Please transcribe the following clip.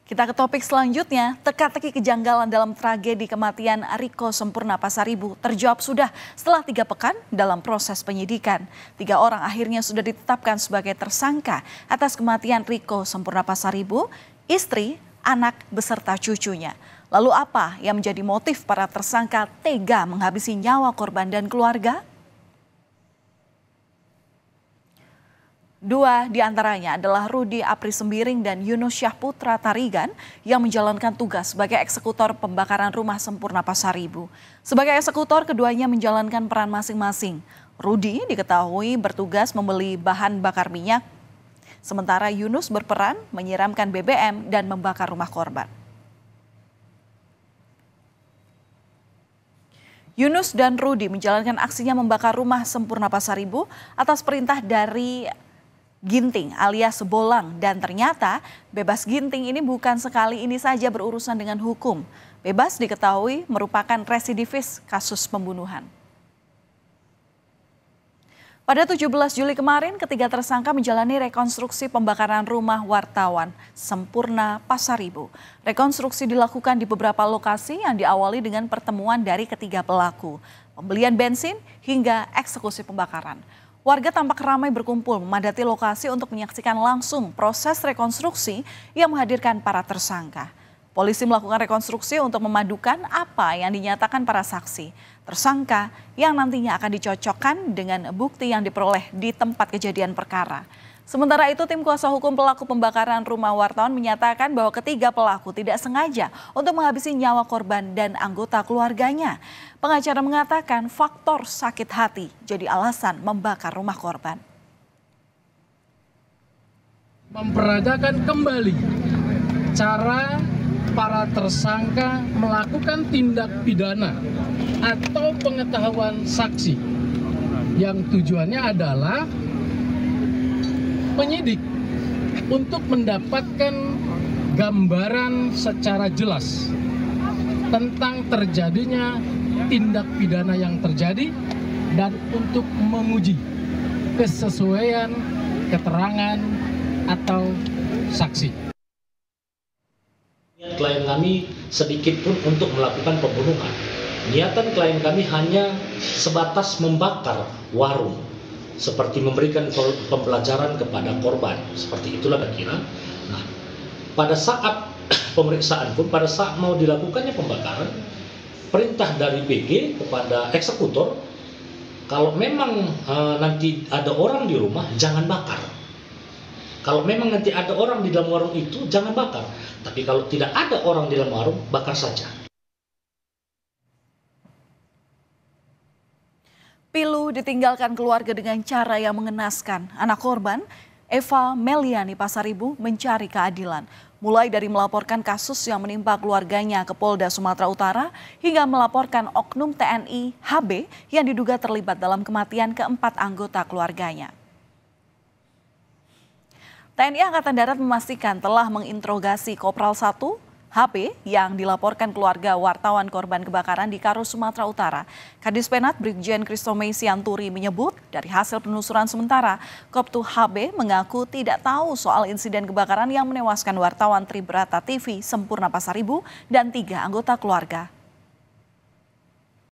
Kita ke topik selanjutnya, teka-teki kejanggalan dalam tragedi kematian Riko Sempurna Pasaribu terjawab sudah setelah 3 pekan dalam proses penyidikan. 3 orang akhirnya sudah ditetapkan sebagai tersangka atas kematian Riko Sempurna Pasaribu, istri, anak beserta cucunya. Lalu apa yang menjadi motif para tersangka tega menghabisi nyawa korban dan keluarga? 2 diantaranya adalah Rudi Apri Sembiring dan Yunus Syahputra Tarigan yang menjalankan tugas sebagai eksekutor pembakaran rumah Sempurna Pasaribu. Sebagai eksekutor, keduanya menjalankan peran masing-masing. Rudi diketahui bertugas membeli bahan bakar minyak, sementara Yunus berperan menyiramkan BBM dan membakar rumah korban. Yunus dan Rudi menjalankan aksinya membakar rumah Sempurna Pasaribu atas perintah dari Ginting alias Bolang, dan ternyata Bebas Ginting ini bukan sekali ini saja berurusan dengan hukum. Bebas diketahui merupakan residivis kasus pembunuhan. Pada 17 Juli kemarin, ketiga tersangka menjalani rekonstruksi pembakaran rumah wartawan Sempurna Pasaribu. Rekonstruksi dilakukan di beberapa lokasi yang diawali dengan pertemuan dari ketiga pelaku, pembelian bensin hingga eksekusi pembakaran. Warga tampak ramai berkumpul memadati lokasi untuk menyaksikan langsung proses rekonstruksi yang menghadirkan para tersangka. Polisi melakukan rekonstruksi untuk memadukan apa yang dinyatakan para saksi, tersangka yang nantinya akan dicocokkan dengan bukti yang diperoleh di tempat kejadian perkara. Sementara itu, tim kuasa hukum pelaku pembakaran rumah wartawan menyatakan bahwa ketiga pelaku tidak sengaja untuk menghabisi nyawa korban dan anggota keluarganya. Pengacara mengatakan faktor sakit hati jadi alasan membakar rumah korban. Memperagakan kembali cara para tersangka melakukan tindak pidana atau pengetahuan saksi yang tujuannya adalah penyidik untuk mendapatkan gambaran secara jelas tentang terjadinya tindak pidana yang terjadi dan untuk menguji kesesuaian keterangan atau saksi. Klien kami sedikit pun untuk melakukan pembunuhan. Niatan klien kami hanya sebatas membakar warung, seperti memberikan pembelajaran kepada korban, seperti itulah kira-kira. Nah, pada saat pemeriksaan pun, pada saat mau dilakukannya pembakaran, perintah dari PG kepada eksekutor, kalau memang nanti ada orang di rumah, jangan bakar. Kalau memang nanti ada orang di dalam warung itu, jangan bakar. Tapi kalau tidak ada orang di dalam warung, bakar saja. Pilu ditinggalkan keluarga dengan cara yang mengenaskan. Anak korban, Eva Meliani Pasaribu, mencari keadilan. Mulai dari melaporkan kasus yang menimpa keluarganya ke Polda Sumatera Utara hingga melaporkan oknum TNI HB yang diduga terlibat dalam kematian keempat anggota keluarganya. TNI Angkatan Darat memastikan telah menginterogasi Kopral 1 HP yang dilaporkan keluarga wartawan korban kebakaran di Karo, Sumatera Utara. Kadis Penat Brigjen Kristomei Sianturi menyebut dari hasil penelusuran sementara, Koptu HB mengaku tidak tahu soal insiden kebakaran yang menewaskan wartawan Tribrata TV Sempurna Pasaribu dan 3 anggota keluarga.